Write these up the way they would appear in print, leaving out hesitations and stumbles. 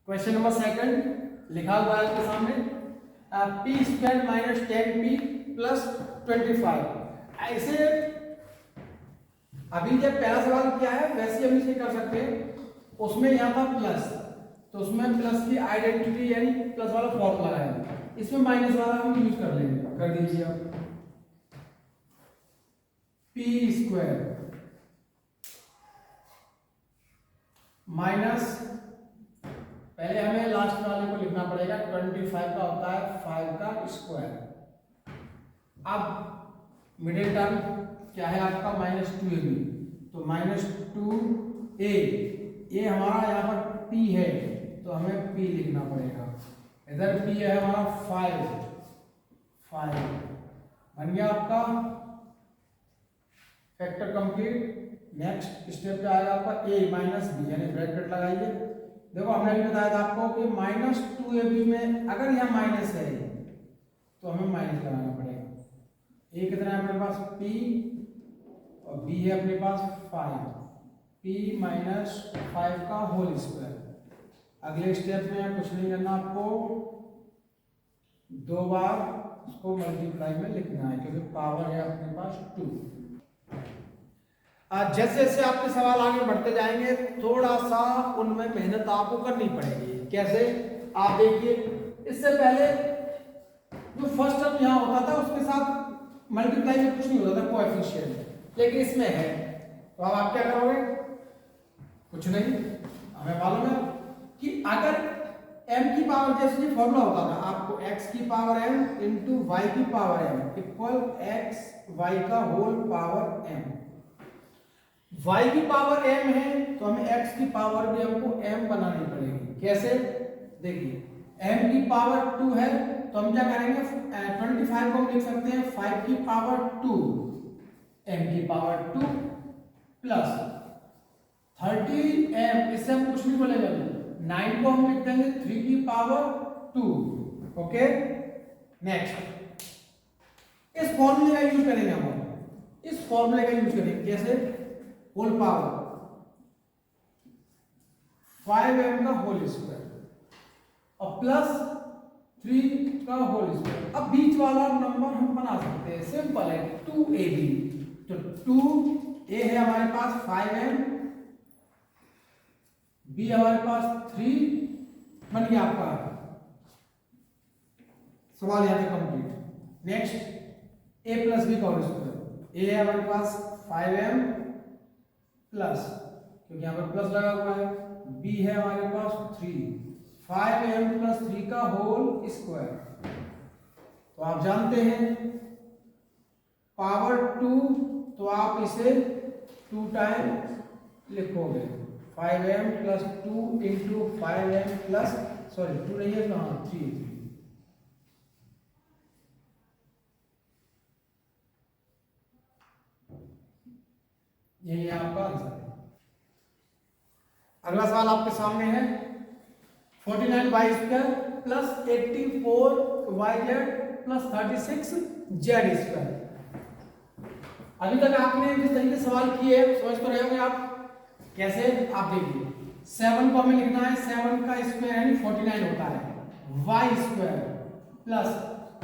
Question number second लिखा हुआ है आपके सामने P square minus 10p plus 25। ऐसे अभी जब पहला सवाल किया है वैसे हम इसे कर सकते हैं। उसमें यहाँ था प्लस, तो उसमें प्लस की आइडेंटिटी यानी प्लस वाला फॉर्मूला है, इसमें माइनस वाला हम यूज कर लेंगे। कर दीजिए आप पी स्क्वायर माइनस, पहले हमें लास्ट वाले को लिखना पड़ेगा, 25 का होता है 5 का स्क्वायर। अब मिडिल टर्म क्या है आपका -2ab, तो -2a, ये हमारा यहाँ पर p है तो हमें p लिखना पड़ेगा। इधर p है हमारा 5 बन गया आपका फैक्टर कंप्लीट। नेक्स्ट स्टेप पे आएगा आपका a माइनस b, यानी ब्रैकेट लगाइए। देखो हमने भी बताया था आपको कि -2ab में अगर यहाँ माइनस है तो हमें माइनस लगाना पड़ेगा। a कितना है अपने पास p और b है अपने पास 5, p माइनस 5 का होल स्क्वायर। अगले स्टेप में कुछ नहीं करना आपको, 2 बार उसको मल्टीप्लाई में लिखना है क्योंकि पावर है अपने पास 2। जैसे जैसे आपके सवाल आगे बढ़ते जाएंगे थोड़ा सा उनमें मेहनत आपको करनी पड़ेगी। कैसे, आप देखिए इससे पहले जो फर्स्ट टर्म यहाँ होता था उसके साथ मल्टीप्लाई में कुछ नहीं होता था कोएफिशिएंट, लेकिन इसमें है। तो अब आप क्या करोगे, कुछ नहीं, हमें मालूम है कि अगर m की पावर, जैसे ये फॉर्मूला होता था आपको x की पावर m इंटू y की power m equal x y का होल पावर m। y की पावर m है तो हमें x की पावर भी हमको m बनानी पड़ेगी। कैसे, देखिए m की पावर 2 है तो हम क्या करेंगे, 25 को हम लिख सकते हैं 5 की पावर 2, m की पावर 2 प्लस 30m, इससे हम कुछ नहीं बोलेंगे, 9 को हम लिख देंगे 3 की पावर 2। ओके, नेक्स्ट इस फॉर्मूले का यूज करेंगे हम, इस फॉर्मूले का यूज करेंगे। कैसे, होल पावर 5m का होल स्क्वायर और प्लस 3 का होल स्क्वायर। अब बीच वाला नंबर हम बना सकते हैं, सिंपल है, 2ab। तो 2a है हमारे पास 5m, b हमारे पास 3, बन गया आपका सवाल यहाँ पे complete. Next a plus b का होल स्क्वायर, a है हमारे पास 5m प्लस, क्योंकि यहाँ पर प्लस लगा हुआ है, b है हमारे पास 3, 5m प्लस 3 का होल स्क्वायर। तो आप जानते हैं पावर 2, तो आप इसे 2 टाइम लिखोगे, 5m plus 2 into 5m plus, sorry 2 नहीं है तो हाँ 3, यही आपका आंसर है। अगला सवाल आपके सामने है 49y square plus 84yz plus 36z square. अभी तक आपने जिस तरीके से सवाल किए समझ तो रहे होंगे आप। कैसे, आप देखिए 7 को हमें लिखना है, 7 का स्क्वायर यानी 49 होता है, y square plus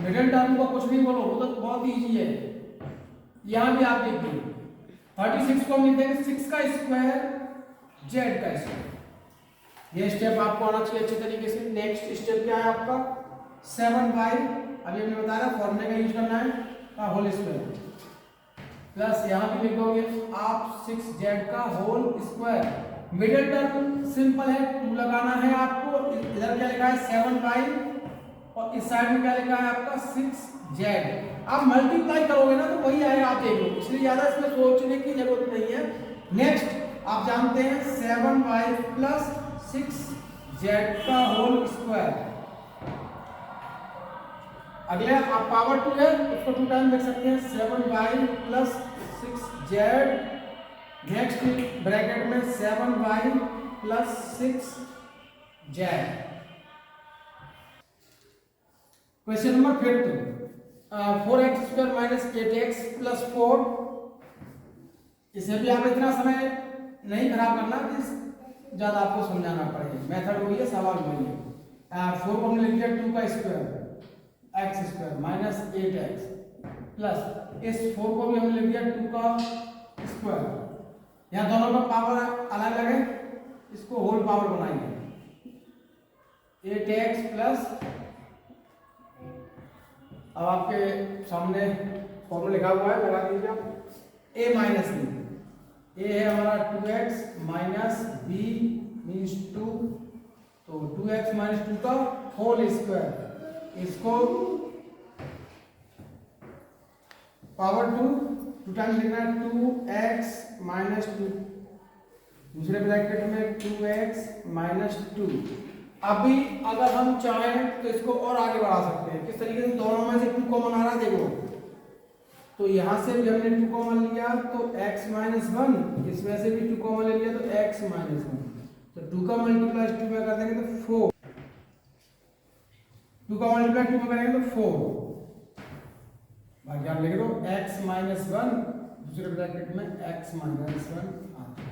middle term को कुछ नहीं बोलो, वो तो बहुत इजी है। यहां भी आप देखिए 36 को हम लिख देंगे 6 का स्क्वायर z का स्क्वायर। ये स्टेप आपको आना चाहिए अच्छे तरीके से। नेक्स्ट स्टेप क्या है आपका, 7y, अभी हमने बताया फॉर्मूले का यूज करना है का होल स्क्वायर प्लस यहाँ पे लिखोगे आप 6z का whole square. Middle term simple है, 2 लगाना है आपको। इधर क्या लिखा है 7y और इस साइड में क्या लिखा है आपका 6z। आप मल्टीप्लाई करोगे ना तो वही आएगा, आप देख लो, इसलिए ज्यादा इसमें सोचने की जरूरत नहीं है। नेक्स्ट आप जानते हैं 7y प्लस 6z का होल स्क्वायर। अगले आप पावर 2 है उसको 2 टाइम लिख सकते हैं, 7y plus 6z, next bracket में 7y plus 6z। Question number 5, 4x square minus 8x plus 4। इसे भी आप इतना समय नहीं खराब करना कि ज्यादा आपको समझाना पड़ेगा। मेथड वही है, सवाल वही है। 4 को हमने लिख दिया 2 का square x square minus 8x plus इस 4 को भी हमने लिख दिया 2 का स्क्वायर, यहाँ दोनों का पावर अलग अलग है, इसको होल पावर बनाएंगे 8x प्लस, अब आपके सामने फॉर्मूला लिखा हुआ है, लगा दीजिए आप, a माइनस बी, a है हमारा 2x माइनस b मीन्स 2, तो 2x माइनस 2 का होल स्क्वायर, इसको पावर 2 टाइम्स लिखना है 2x माइनस 2, दूसरे ब्रैकेट में 2x माइनस 2। अभी अगर हम चाहें तो इसको और आगे बढ़ा सकते हैं, किस तरीके से, दोनों में से 2 कॉमन आ रहा है देखो, तो यहां से भी हमने 2 कॉमन लिया तो x माइनस 1, इसमें से भी 2 कॉमन ले लिया तो x माइनस 1, तो 2 का मल्टीप्लाई 2 में कर देंगे तो 4, 2 का मल्टीप्लाई 2 में करेंगे तो 4, बाकी आप लिख दो x माइनस 1, दूसरे ब्रैकेट में x माइनस 1 आता है।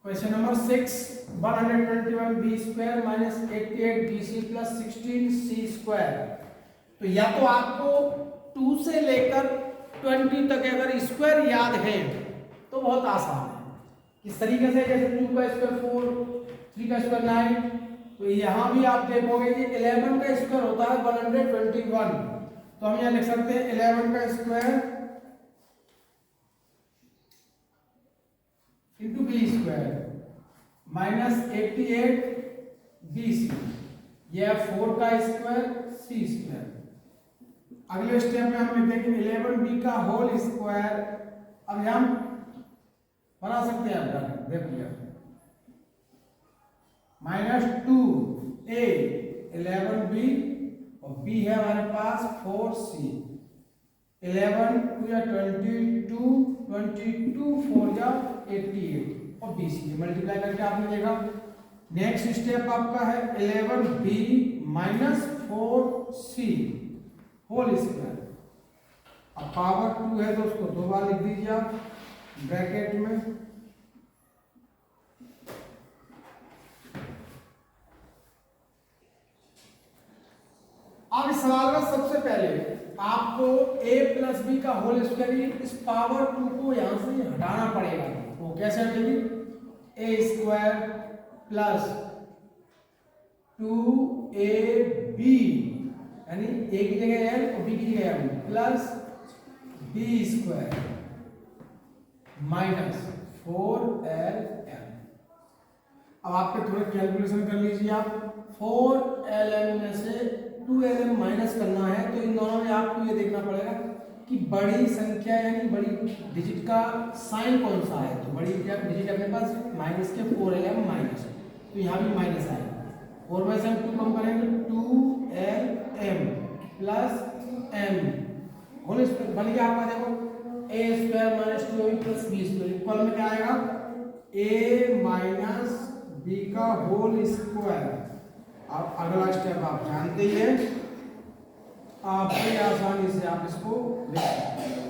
Question number 6, 121b square minus 88bc plus 16c square, तो या तो आपको 2 से लेकर 20 तक अगर स्क्वायर याद है तो बहुत आसान है, किस तरीके से, जैसे 2 का स्क्वायर 4, 3 का स्क्वायर 9, तो यहाँ भी आप देखोगे कि 11 का स्क्वायर होता है 121, तो हम यहाँ लिख सकते हैं 11 का square into B square minus 88bc, यह 4 का स्क्वायर सी स्क्वायर। अगले स्टेप में हम लिखते हैं कि 11b का होल स्क्वायर, अब हम बना सकते हैं, आप देख लिया, माइनस 2a 11b और b है हमारे पास 4c, 11 2 या 22, 22 4 या 88 और bc मल्टीप्लाई करके आपने देखा। नेक्स्ट स्टेप आपका है 11b minus 4c whole square, अब पावर 2 है तो उसको 2 बार लिख दीजिए आप ब्रैकेट में, अब इस सवाल में सबसे पहले आपको a प्लस बी का होल स्क्वायर, इस पावर 2 को यहां से हटाना पड़ेगा, वो कैसे हटेगी, a स्क्वायर प्लस 2ab यानी a की जगह l और b की जगह m plus b square minus 4lm। अब आपके थोड़े कैलकुलेशन कर लीजिए आप, 4lm में से 2lm माइनस करना है तो इन दोनों में आपको ये देखना पड़ेगा कि बड़ी संख्या यानी बड़ी डिजिट का साइन कौन सा है, तो बड़ी डिजिट अपने पास माइनस के 4lm माइनस, तो यहाँ भी माइनस आएगा, 4 में से हम 2 कम करेंगे 2lm plus m whole square बन गया आपका, देखो a square minus 2ab plus b square equal में क्या आएगा, a माइनस b का होल स्क्वायर। अब अगला स्टेप आप जानते ही हैं, आप बड़ी आसानी से आप इसको लिख सकते हैं।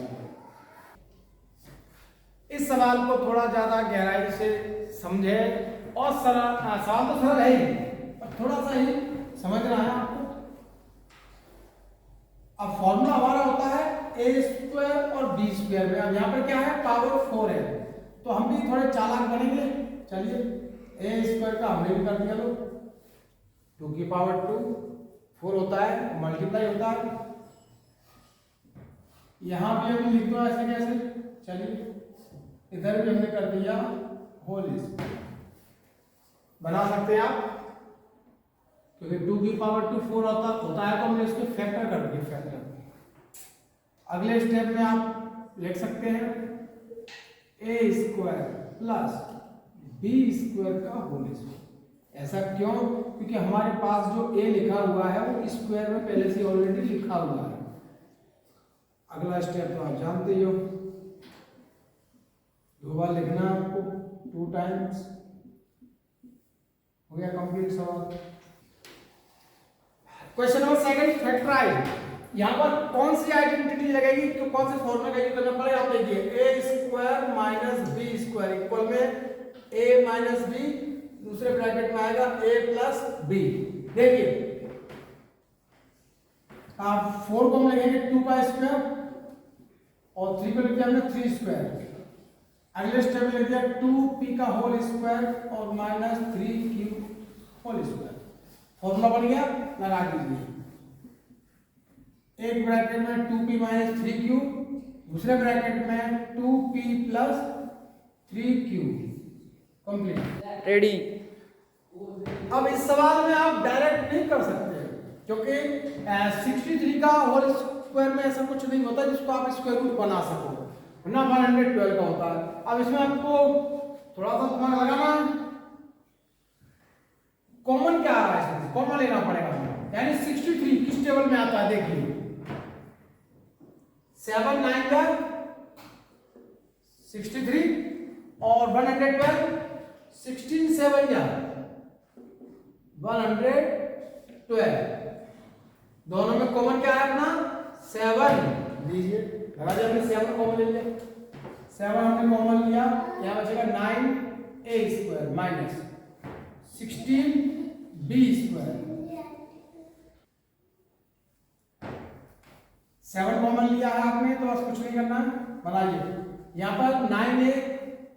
इस सवाल को थोड़ा ज्यादा गहराई से समझे और सरल, सवाल तो सरल है ही पर थोड़ा सा ही समझना है आपको। अब फॉर्मूला हमारा होता है ए स्क्वायर और बी स्क्वायर में, अब यहाँ पर क्या है पावर 4 है, तो हम भी थोड़े चालाक बनेंगे, चलिए ए स्क्वायर का हमने भी कर दिया, लो 2 की पावर 2 4 होता है, मल्टीप्लाई होता है, यहां भी हम लिख दो ऐसे कैसे, चलिए इधर भी हमने कर दिया होल स्क्वायर, बना सकते हैं आप, क्योंकि 2 की पावर 2 4 होता है तो हमने इसको फैक्टर कर दिया, फैक्टर। अगले स्टेप में आप लिख सकते हैं ए स्क्वायर प्लस बी स्क्वायर का होल स्क्वायर। ऐसा क्यों, क्योंकि हमारे पास जो a लिखा हुआ है वो स्क्वायर में पहले से ऑलरेडी लिखा हुआ है। अगला स्टेप तो आप जानते ही हो, 2 बार लिखना है आपको, 2 टाइम्स, हो गया कंप्लीट सवाल। क्वेश्चन नंबर 2 फैक्टराइज, यहाँ पर कौन सी आइडेंटिटी लगेगी, तो कौन से फॉर्मूला का यूज करना पड़ेगा, आप देखिए a square minus b square equal में ए माइनस बी, दूसरे ब्रैकेट में आएगा ए प्लस बी। देखिए आप 4 को हम लगेंगे 2 का स्क्वायर और 3 को लिख दिया हमने 3 स्क्वायर। अगले स्टेप में लिख दिया 2p का होल स्क्वायर और minus 3q whole square. Formula बन गया, लगा दीजिए। एक ब्रैकेट में 2p माइनस 3q, दूसरे ब्रैकेट में 2p plus 3q। Complete, ready. अब इस सवाल में आप डायरेक्ट नहीं कर सकते क्योंकि 63 का होल स्क्वायर में ऐसा कुछ नहीं होता जिसको आप स्क्वायर रूट बना सको, ना 112 का होता है। अब इसमें आपको थोड़ा सा दिमाग लगाना, कॉमन क्या आ रहा है, इसमें कॉमन लेना पड़ेगा। यानी 63 किस टेबल में आता है, देखिए 7 9 का 63 और 112 16 7 या 112, दोनों में कॉमन क्या है अपना 7 लीजिए, लगा दिया हमने 7 कॉमन ले लिया, 7 हमने कॉमन लिया, यहाँ बचेगा 9a square minus 16b square. 7 common लिया है आपने तो बस कुछ नहीं करना, बनाइए। यहाँ पर 9a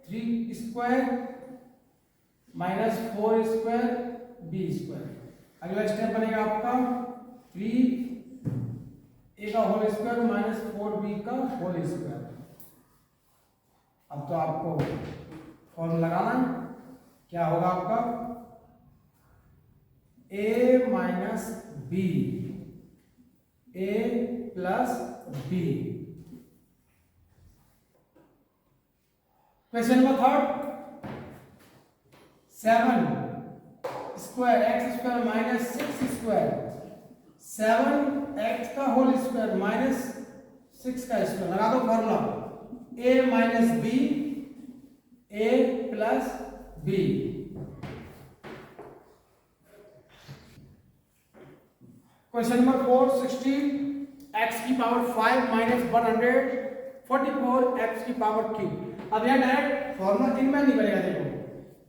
3 square minus 4 square b square. अगला स्टेप बनेगा आपका 3a का होल स्क्वायर माइनस 4b का होल स्क्वायर। अब तो आपको फॉर्मूला लगाना, क्या होगा आपका a minus b, a plus b। Question number 3, 7 square x square minus 6 square, 7x का होल स्क्वायर माइनस 6 का स्क्वायर। लगा दो formula a minus b, a plus b। Question number 4, 16 x की पावर 5 माइनस 144 x की power cube. अब यहाँ direct formula इनमें नहीं बनेगा, देखो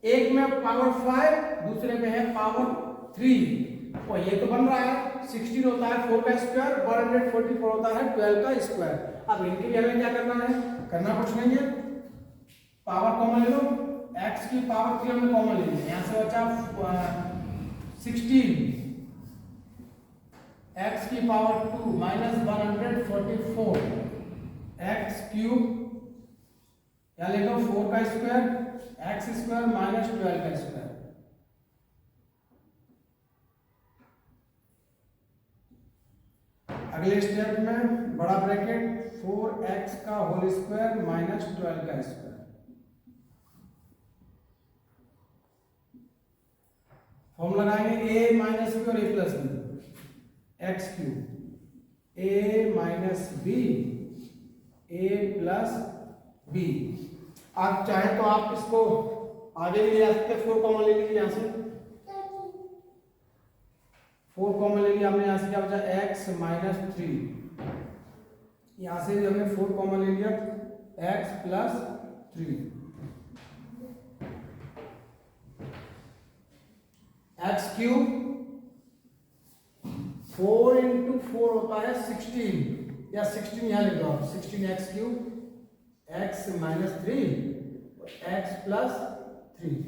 एक में पावर 5, दूसरे में है पावर 3, और ये तो बन रहा है 16 होता है 4 का स्क्वायर, 144 होता है 12 का स्क्वायर। अब इनके लिए हमें क्या करना है, करना कुछ नहीं है, पावर कॉमन ले लो, x की पावर 3 हमने कॉमन ले लिया, यहाँ से बचा 16, x की पावर 2 माइनस 144 x क्यूब, या ले लो 4 का स्क्वायर x स्क्वायर माइनस 12 का स्क्वायर। अगले स्टेप में बड़ा ब्रैकेट 4x का होल स्क्वायर माइनस 12 का स्क्वायर। फॉर्म लगाएंगे a माइनस बी और a plus B, X cube a minus B a plus B. आप चाहे तो आप इसको आगे भी ले जा सकते, 4 कॉमन ले लीजिए, यहाँ से 4 कॉमन ले लिया हमने, यहाँ से क्या बचा x माइनस 3, यहाँ से भी हमने 4 कॉमन ले लिया x plus 3, x cube 4 into 4 होता है 16, या 16 यहाँ लिख दो आप, 16x cube x minus 3 x plus 3।